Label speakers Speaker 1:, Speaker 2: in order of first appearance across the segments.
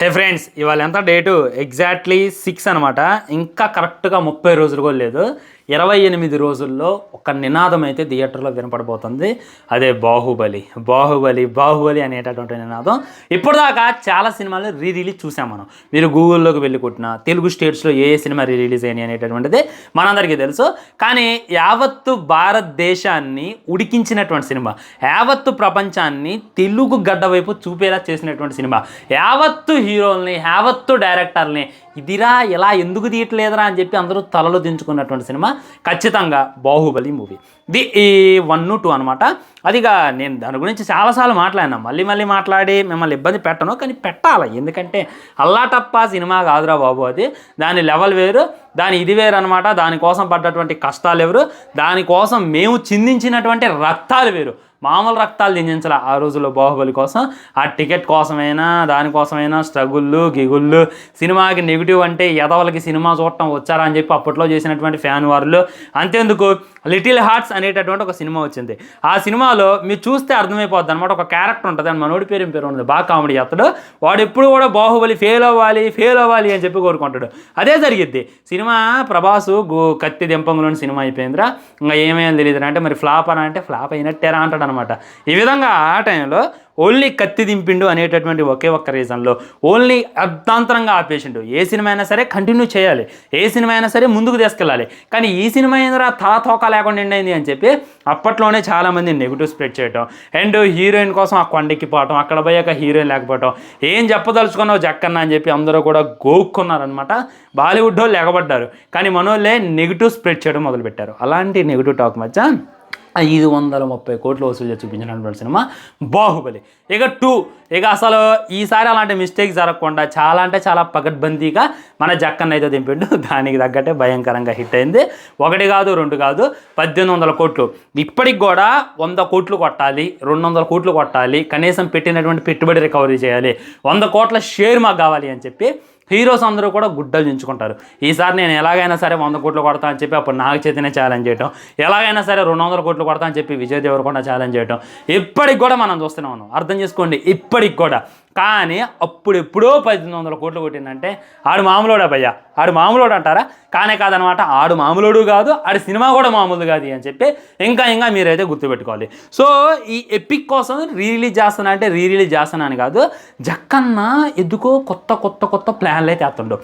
Speaker 1: Friends ఇవాళ ఎంత date exactly 6 అనమాట. ఇంకా కరెక్ట్గా 30 రోజులు కూడా లేదు. 28 రోజుల్లో ఒక నినాదం అయితే థియేటర్లో వినపడబోతుంది. అదే బాహుబలి బాహుబలి బాహుబలి అనేటటువంటి నినాదం. ఇప్పటిదాకా చాలా సినిమాలు రిలీజ్ చూసాం మనం. మీరు గూగుల్లోకి వెళ్ళి కొట్టిన తెలుగు స్టేట్స్లో ఏ సినిమా రిలీజ్ అయినాయి అనేటటువంటిది మనందరికీ తెలుసు. కానీ యావత్తు భారతదేశాన్ని ఉడికించినటువంటి సినిమా, యావత్తు ప్రపంచాన్ని తెలుగు గడ్డ వైపు చూపేలా చేసినటువంటి సినిమా, యావత్తు హీరోల్ని యావత్తు డైరెక్టర్ని ఇదిరా ఇలా ఎందుకు తీయట్లేదురా అని చెప్పి అందరూ తలలు దించుకున్నటువంటి సినిమా ఖచ్చితంగా బాహుబలి మూవీ. ఈ 1, 2 అనమాట. అదిగా నేను దాని గురించి చాలాసార్లు మాట్లాడినా, మళ్ళీ మాట్లాడి మిమ్మల్ని ఇబ్బంది పెట్టను, కానీ పెట్టాలి. ఎందుకంటే అల్లాటప్ప సినిమా కాదురా బాబు, అది దాని లెవెల్ వేరు, దాని ఇది వేరు అనమాట. దానికోసం పడ్డటువంటి కష్టాలు ఎవరు, దానికోసం మేము చిందించినటువంటి రక్తాలు వేరు. మామూలు రక్తాలు దించాలి ఆ రోజుల్లో బాహుబలి కోసం. ఆ టికెట్ కోసమైనా దానికోసమైనా స్ట్రగుళ్ళు గిగుళ్ళు. సినిమాకి నెగిటివ్ అంటే ఎదవలకి సినిమా చూడటం వచ్చారా అని చెప్పి అప్పట్లో చేసినటువంటి ఫ్యాన్ వార్లు. అంతేందుకు లిటిల్ హార్ట్స్ అనేటటువంటి ఒక సినిమా వచ్చింది. ఆ సినిమాలో మీరు చూస్తే అర్థమైపోద్ది అనమాట. ఒక క్యారెక్టర్ ఉంటుంది, అని మనోడి పేరు ఉంటుంది, బాగా కామెడీ చేస్తాడు. వాడు ఎప్పుడు కూడా బాహుబలి ఫెయిల్ అవ్వాలి అని చెప్పి కోరుకుంటాడు. అదే జరిగిద్ది. సినిమా ప్రభాసు కత్తి దింపంలోని సినిమా అయిపోయిందిరా, ఇంకా ఏమేమి తెలియదురా అంటే మరి ఫ్లాప్ అని అంటే ఫ్లాప్ అయినట్టేరా అంటాడు అనమాట. ఈ విధంగా ఆ టైంలో ఓన్లీ కత్తి దింపిండు అనేటటువంటి ఒకే ఒక్క రీజన్లో ఓన్లీ అర్ధాంతరంగా ఆపేసిండు. ఏ సినిమా అయినా సరే కంటిన్యూ చేయాలి, ఏ సినిమా అయినా సరే ముందుకు తీసుకెళ్ళాలి. కానీ ఈ సినిమా ఏందిరా తోక లేకుండా ఎండైంది అని చెప్పి అప్పట్లోనే చాలామంది నెగిటివ్ స్ప్రెడ్ చేయటం, అండ్ హీరోయిన్ కోసం ఆ కొండెక్కిపోవటం, అక్కడ పోయాక హీరోయిన్ లేకపోవటం, ఏం చెప్పదలుచుకున్నావు జక్కన్న అని చెప్పి అందరూ కూడా గోక్కున్నారనమాట. బాలీవుడ్ వాళ్ళు ఎగబడ్డారు, కానీ మనోళ్ళే నెగిటివ్ స్ప్రెడ్ చేయడం మొదలుపెట్టారు. అలాంటి నెగిటివ్ టాక్ మధ్య 530 కోట్లు వసూలు చేసి చూపించినటువంటి సినిమా బాహుబలి. ఇక 2 అసలు ఈసారి అలాంటి మిస్టేక్ జరగకుండా చాలా అంటే చాలా పకడ్బందీగా మన జక్కన్న అయితే దింపిండు. దానికి తగ్గట్టే భయంకరంగా హిట్ అయింది. 1 కాదు 2 కాదు, 1800 కోట్లు. ఇప్పటికి కూడా 100 కోట్లు కొట్టాలి, 200 కోట్లు కొట్టాలి, కనీసం పెట్టినటువంటి పెట్టుబడి రికవరీ చేయాలి, 100 కోట్ల షేర్ మాకు కావాలి అని చెప్పి హీరోస్ అందరూ కూడా గుడ్డలు దించుకుంటారు. ఈసారి నేను ఎలాగైనా సరే 100 కోట్లు కొడతా అని చెప్పి అప్పుడు నాగ చైతన్య ఛాలెంజ్ చేయటం, ఎలాగైనా సరే 200 కోట్లు కొడతా అని చెప్పి విజయ్ దేవరకొండ ఛాలెంజ్ చేయటం ఇప్పటికి కూడా మనం చూస్తూనే ఉన్నాం. అర్థం చేసుకోండి, ఇప్పటికి కూడా. కానీ అప్పుడెప్పుడో 1800 కోట్లు కొట్టిందంటే ఆడు మామూలోడా భయ్యా, ఆడు మామూలోడు అంటారా? కానే కాదనమాట. ఆడు మామూలోడు కాదు, ఆడి సినిమా కూడా మామూలు కాదు అని చెప్పి ఇంకా మీరైతే గుర్తుపెట్టుకోవాలి. సో ఈ ఎపిక్ కోసం రీరిలీజ్ చేస్తున్నా అని కాదు, జక్కన్న ఎందుకో కొత్త ప్లాన్లు అయితే వేస్తుండో,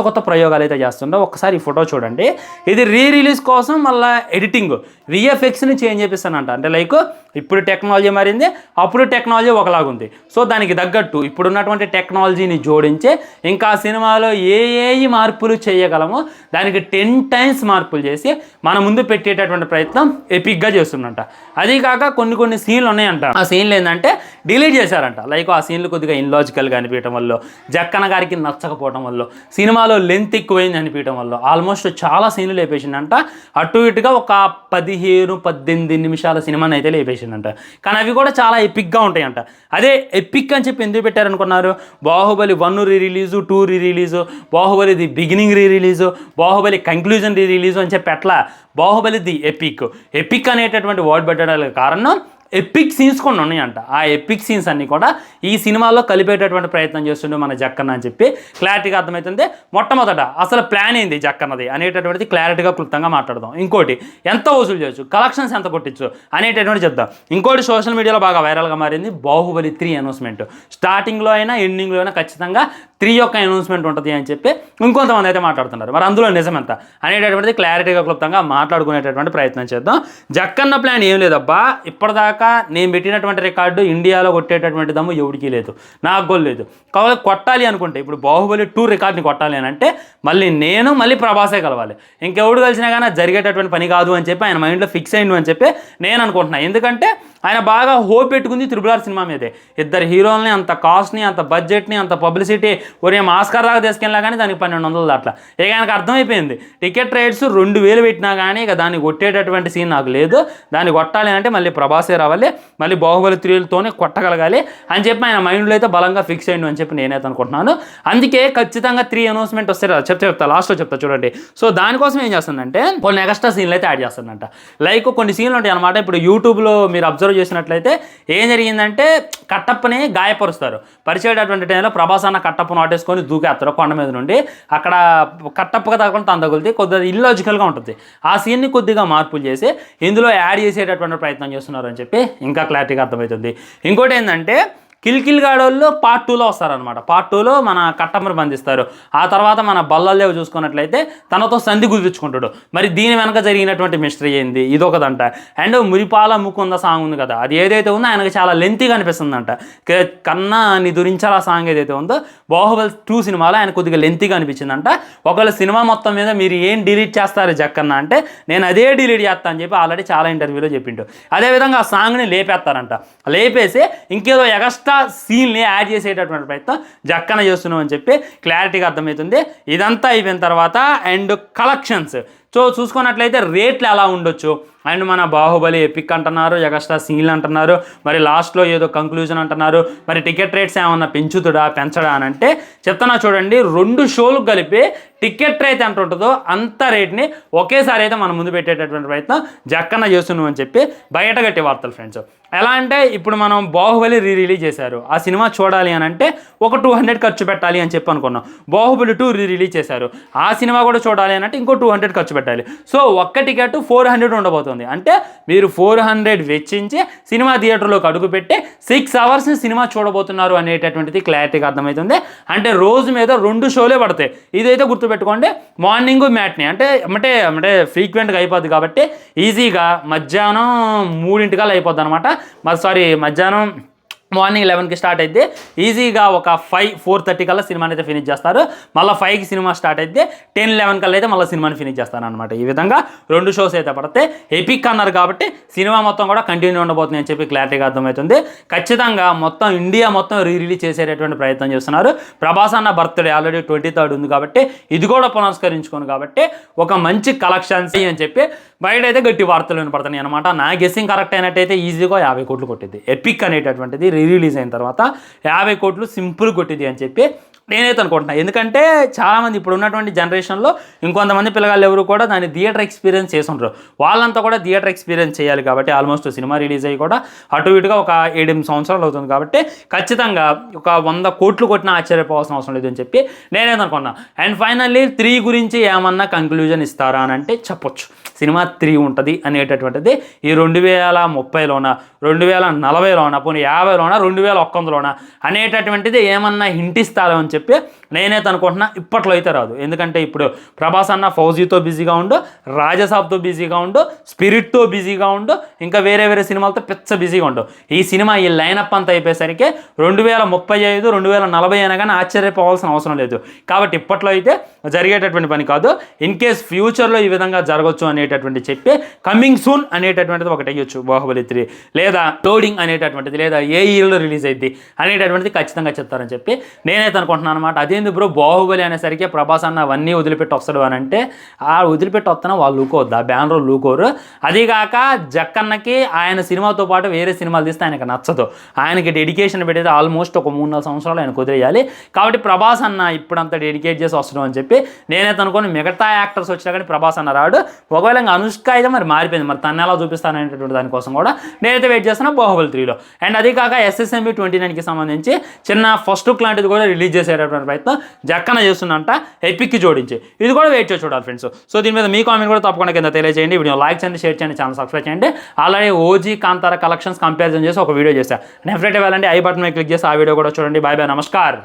Speaker 1: కొత్త ప్రయోగాలు అయితే చేస్తుండో. ఒకసారి ఈ ఫోటో చూడండి. ఇది రీరిలీజ్ కోసం మళ్ళీ ఎడిటింగ్ విఎఫ్ఎక్స్ని చేంజ్ చేపిస్తానంట. అంటే లైక్ ఇప్పుడు టెక్నాలజీ మారింది, అప్పుడు టెక్నాలజీ ఒకలాగుంది. సో దానికి తగ్గట్టు ఇప్పుడున్నటువంటి టెక్నాలజీని జోడించి ఇంకా సినిమాలో ఏ మార్పులు చేయగలమో దానికి 10 టైమ్స్ మార్పులు చేసి మన ముందు పెట్టేటటువంటి ప్రయత్నం ఎపిక్గా చేస్తుందంట. అది కాక కొన్ని సీన్లు ఉన్నాయంట. ఆ సీన్లు ఏంటంటే డిలీట్ చేశారంట. లైక్ ఆ సీన్లు కొద్దిగా ఇన్లాజికల్గా అనిపించడం వల్ల, జక్కన గారికి నచ్చకపోవడం వల్ల, సినిమాలో లెంత్ ఎక్కువైంది అనిపించడం వల్ల ఆల్మోస్ట్ చాలా సీన్లు లేపేసిందంట. అటు ఇటుగా ఒక 15-18 నిమిషాల సినిమాని అయితే లేపేసిందంట. కానీ అవి కూడా చాలా ఎపిక్గా ఉంటాయంట. అదే ఎపిక్ అని చెప్పి ఎందుకు పెట్టారనుకున్నారు? Baahubali 1 rerelease, 2 rerelease, Baahubali the beginning rerelease, Baahubali conclusion rerelease అని చెప్పి అట్లా బాహుబలి ది ఎపిక్ అనేటటువంటి వర్డ్ పెట్టడానికి కారణం ఎపిక్ సీన్స్ కొన్ని ఉన్నాయంట. ఆ ఎపిక్ సీన్స్ అన్నీ కూడా ఈ సినిమాలో కలిపేటటువంటి ప్రయత్నం చేస్తుండే మన జక్కన్న అని చెప్పి క్లారిటీగా అర్థమవుతుంది. మొట్టమొదట అసలు ప్లాన్ ఏంది జక్కన్నది అనేటటువంటిది క్లారిటీగా క్లుప్తంగా మాట్లాడదాం. ఇంకోటి ఎంత వసూలు చేయొచ్చు, కలెక్షన్స్ ఎంత కొట్టించు అనేటటువంటి చెప్దాం. ఇంకోటి సోషల్ మీడియాలో బాగా వైరల్గా మారింది బాహుబలి 3 అనౌన్స్మెంట్. స్టార్టింగ్లో అయినా ఎండింగ్లో అయినా ఖచ్చితంగా 3 యొక్క అనౌన్స్మెంట్ ఉంటుంది అని చెప్పి ఇంకొంతమంది అయితే మాట్లాడుతున్నారు. మరి అందులో నిజమెంత అనేటటువంటిది క్లారిటీగా క్లుప్తంగా మాట్లాడుకునేటటువంటి ప్రయత్నం చేద్దాం. జక్కన్న ప్లాన్ ఏం లేదబ్బా, ఇప్పటిదాకా నేను పెట్టినటువంటి రికార్డు ఇండియాలో కొట్టేటటువంటి దమ్ము ఎవరికీ లేదు, నాకు కూడా లేదు. కాబట్టి కొట్టాలి అనుకుంటే ఇప్పుడు బాహుబలి 2 రికార్డుని కొట్టాలి అని అంటే మళ్ళీ ప్రభాసే కలవాలి. ఇంకెవడు కలిసినా కానీ జరిగేటటువంటి పని కాదు అని చెప్పి ఆయన మైండ్లో ఫిక్స్ అయ్యిండు అని చెప్పి నేను అనుకుంటున్నాను. ఎందుకంటే ఆయన బాగా హోప్ పెట్టుకుంది RRR సినిమా మీదే. 2 హీరోల్ని, అంత కాస్ట్ని, అంత బడ్జెట్ని, అంత పబ్లిసిటీ ఉదయం ఆస్కార్ దాకా తీసుకెళ్ళినా కానీ దానికి 1200 అట్లా. ఇక ఆయనకు అర్థమైపోయింది టికెట్ రేట్స్ 2000 పెట్టినా కానీ ఇక దాన్ని కొట్టేటటువంటి సీన్ నాకు లేదు, దాన్ని కొట్టాలి అంటే మళ్ళీ ప్రభాసే రావాలి, మళ్ళీ బాహుబలి 3తోనే కొట్టగలగాలి అని చెప్పి ఆయన మైండ్లో అయితే బలంగా ఫిక్స్ అయ్యిండు అని చెప్పి నేనైతే అనుకుంటున్నాను. అందుకే ఖచ్చితంగా 3 అనౌన్స్మెంట్ వస్తే చెప్తా లాస్ట్లో చెప్తా చూడండి. సో దానికోసం ఏం చేస్తుందంటే కొన్ని ఎక్స్ట్రా సీన్లు అయితే యాడ్ చేస్తుందంట. లైక్ కొన్ని సీన్లు ఉంటాయి అనమాట. ఇప్పుడు యూట్యూబ్లో మీరు అబ్జర్వ్ చేసినట్లయితే ఏం జరిగిందంటే కట్టప్పని గాయపరుస్తారు. పరిచేటటువంటి టైంలో ప్రభాస్ అన్న కట్టప్పను నాటేసుకొని దూకేస్తారు కొండ మీద నుండి. అక్కడ కట్టప్పగా తగ్గకుండా తను తగులుతుంది, కొద్దిగా ఇల్లాజికల్గా ఉంటుంది. ఆ సీన్ని కొద్దిగా మార్పులు చేసి ఇందులో యాడ్ చేసేటటువంటి ప్రయత్నం చేస్తున్నారు అని చెప్పి ఇంకా క్లారిటీగా అర్థమవుతుంది. ఇంకోటి ఏంటంటే కిల్కిల్ గాడోళ్ళు పార్ట్ 2లో వస్తారనమాట. పార్ట్ 2లో మన కట్టమ్మని బంధిస్తారు. ఆ తర్వాత మన బల్లల్దేవ్ చూసుకున్నట్లయితే తనతో సంధి కుదుర్చుకుంటాడు. మరి దీని వెనక జరిగినటువంటి మిస్టరీ ఏంది ఇదొకదంట. అండ్ మురిపాల ముకుంద సాంగ్ ఉంది కదా, అది ఏదైతే ఉందో ఆయనకు చాలా లెంతీగా అనిపిస్తుందంట. కన్నా నీ దురించాల సాంగ్ ఏదైతే ఉందో బాహుబలి 2 సినిమాలో ఆయన కొద్దిగా లెంతీగా అనిపించిందంట. ఒకవేళ సినిమా మొత్తం మీద మీరు ఏం డిలీట్ చేస్తారు జక్కన్న అంటే నేను అదే డిలీట్ చేస్తా అని చెప్పి ఆల్రెడీ చాలా ఇంటర్వ్యూలో చెప్పిండు. అదేవిధంగా ఆ సాంగ్ని లేపేస్తారంట. లేపేసి ఇంకేదో ఎగస్ట్రా సీన్ని యాడ్ చేసేటటువంటి ప్రయత్నం జక్కన చేస్తున్నాం అని చెప్పి క్లారిటీగా అర్థమవుతుంది. ఇదంతా అయిపోయిన తర్వాత అండ్ కలెక్షన్స్ సో చూసుకున్నట్లయితే రేట్లు ఎలా ఉండొచ్చు. అండ్ మన బాహుబలి ఎపిక్ అంటున్నారు, ఎగస్ట్రా సీన్లు అంటున్నారు, మరి లాస్ట్లో ఏదో కంక్లూజన్ అంటున్నారు. మరి టికెట్ రేట్స్ ఏమన్నా పెంచడా అని అంటే చెప్తున్నా చూడండి. 2 షోలకు కలిపి టికెట్ రేట్ ఎంత ఉంటుందో అంత రేట్ని ఒకేసారి అయితే మనం ముందు పెట్టేటటువంటి ప్రయత్నం జక్కన్న చేస్తున్నాం అని చెప్పి బయట గట్టి వార్తలు ఫ్రెండ్స్. ఎలా అంటే ఇప్పుడు మనం బాహుబలి రిలీజ్ చేశారు. ఆ సినిమా చూడాలి అని అంటే ఒక 200 ఖర్చు పెట్టాలి అని చెప్పి అనుకున్నాం. బాహుబలి 2 రిలీజ్ చేశారు. ఆ సినిమా కూడా చూడాలి అని అంటే ఇంకో 200 ఖర్చు పెట్టాలి. సో ఒక్క టికెట్ 400 ఉండబోతుంది. అంటే మీరు 400 వెచ్చించి సినిమా థియేటర్లోకి అడుగు పెట్టి 6 అవర్స్ని సినిమా చూడబోతున్నారు అనేటటువంటిది క్లారిటీగా అర్థమవుతుంది. అంటే రోజు మీద 2 షోలే పడతాయి. ఇదైతే గుర్తుపెట్టుకోండి. మార్నింగ్ మ్యాట్ని అంటే ఫ్రీక్వెంట్గా అయిపోద్ది కాబట్టి ఈజీగా మధ్యాహ్నం 3 అయిపోద్ది అనమాట. మధ్యాహ్నం మార్నింగ్ 11కి స్టార్ట్ అయితే ఈజీగా ఒక 4:30 కల్లా సినిమాని అయితే ఫినిష్ చేస్తారు. మళ్ళీ 5కి సినిమా స్టార్ట్ అయితే 10-11 కల్లా అయితే మళ్ళీ సినిమాని ఫినిష్ చేస్తారు అనమాట. ఈ విధంగా 2 షోస్ అయితే పడితే ఎపిక్ అన్నారు కాబట్టి సినిమా మొత్తం కూడా కంటిన్యూ ఉండబోతుంది అని చెప్పి క్లారిటీగా అర్థమవుతుంది. ఖచ్చితంగా మొత్తం ఇండియా మొత్తం రిలీజ్ చేసేటటువంటి ప్రయత్నం చేస్తున్నారు. ప్రభాస్ అన్న బర్త్డే ఆల్రెడీ 23rd ఉంది కాబట్టి ఇది కూడా పునస్కరించుకోను కాబట్టి ఒక మంచి కలెక్షన్స్ అని చెప్పి బయట అయితే గట్టి వార్తలు వినపడుతున్నాయి అనమాట. నా గెస్సింగ్ కరెక్ట్ అయినట్టయితే ఈజీగా 50 కోట్లు కొట్టింది. ఎపిక్ అనేటటువంటిది రిలీజ్ అయిన తర్వాత 50 కోట్లు సింపుల్ కొట్టింది అని చెప్పి నేనైతే అనుకుంటున్నాను. ఎందుకంటే చాలామంది ఇప్పుడు ఉన్నటువంటి జనరేషన్లో ఇంకొంతమంది పిల్లగాళ్ళు ఎవరు కూడా దాన్ని థియేటర్ ఎక్స్పీరియన్స్ చేసి ఉంటారు. వాళ్ళంతా కూడా థియేటర్ ఎక్స్పీరియన్స్ చేయాలి కాబట్టి ఆల్మోస్ట్ సినిమా రిలీజ్ అయ్యి కూడా అటు ఇటుగా ఒక 7-8 సంవత్సరాలు అవుతుంది కాబట్టి ఖచ్చితంగా ఒక 100 కోట్లు కొట్టినా ఆశ్చర్యపోవాల్సిన అవసరం లేదు అని చెప్పి నేనైతే అనుకున్నాను. అండ్ ఫైనల్లీ 3 గురించి ఏమన్నా కంక్లూజన్ ఇస్తారా అని అంటే చెప్పొచ్చు. సినిమా 3 ఉంటుంది అనేటటువంటిది ఈ 2030లోన 2040లోన పోనీ 50లోన 2100లోన అనేటటువంటిది ఏమన్నా హింట్ ఇస్తారో అని చెప్పి నేనైతే అనుకుంటున్నా. ఇప్పట్లో అయితే రాదు. ఎందుకంటే ఇప్పుడు ప్రభాస్ అన్న ఫౌజీతో బిజీగా ఉండు, రాజసాబ్తో బిజీగా ఉండు, స్పిరిట్తో బిజీగా ఉండు, ఇంకా వేరే సినిమాలతో పిచ్చ బిజీగా ఉండు. ఈ సినిమా ఈ లైనప్ అంతా అయిపోయేసరికి 2035 2040 అయినా కానీ ఆశ్చర్యపోవాల్సిన అవసరం లేదు. కాబట్టి ఇప్పట్లో అయితే జరిగేటటువంటి పని కాదు. ఇన్ కేస్ ఫ్యూచర్లో ఈ విధంగా జరగవచ్చు అనేటటువంటి చెప్పి కమింగ్ సూన్ అనేటటువంటిది ఒకటి అయ్యొచ్చు బాహుబలి 3, లేదా లోడింగ్ అనేటటువంటిది, లేదా ఏ ఇయర్లో రిలీజ్ అయింది అనేటటువంటిది ఖచ్చితంగా చెప్తారని చెప్పి నేనైతే అనుకుంటున్నాను అనమాట. అదేంది బ్రో బాహుబలి అనేసరికి ప్రభాస్ అన్న అవన్నీ వదిలిపెట్టి వస్తాడు అని అంటే ఆ వదిలిపెట్టి వస్తున్నా వాళ్ళు లూకోవద్దు, ఆ బ్యానర్ లూకోరు. అదిగాక జక్కన్నకి ఆయన సినిమాతో పాటు వేరే సినిమాలు తీస్తే ఆయనకు నచ్చదు. ఆయనకి డెడికేషన్ పెట్టేది ఆల్మోస్ట్ ఒక 3-4 సంవత్సరాలు ఆయన కుదిరేయాలి. కాబట్టి ప్రభాస్ అన్న ఇప్పుడంతా డెడికేట్ చేసి వస్తున్నాం అని చెప్పి నేనైతే అనుకోని మిగతా యాక్టర్స్ వచ్చినా కానీ ప్రభాస్ అన్న రాడు. ఒకవేళ ఇంకా అనుష్క అయితే మరి మారిపోయింది, మరి తను ఎలా చూపిస్తాను అనేటటువంటి దానికోసం కూడా నేనైతే వెయిట్ చేస్తున్నా బాహుబలి 3లో. అండ్ అది కాక SSMB 29కి సంబంధించి చిన్న ఫస్ట్ లుక్ లాంటిది కూడా రిలీజ్ చేసేటటువంటి ప్రయత్నం జక్కన చేస్తుందంట ఎపిక్కి జోడించి. ఇది కూడా వెయిట్ చేసి చూడాలి ఫ్రెండ్స్. సో దీని మీద మీ కామెంట్ కూడా తప్పకుండా కింద తెలియజేయండి. వీడియో లైక్ చేయండి, షేర్ చేయండి, ఛానల్ సబ్స్క్రైబ్ చేయండి. అలాగే ఓజీ కాంతార కలెక్షన్స్ కంపారిజన్ చేసి ఒక వీడియో చేశాను. డెఫినెట్గా వెళ్ళండి, ఐ బటన్ మీద క్లిక్ చేసి ఆ వీడియో కూడా చూడండి. Bye bye, namaskar.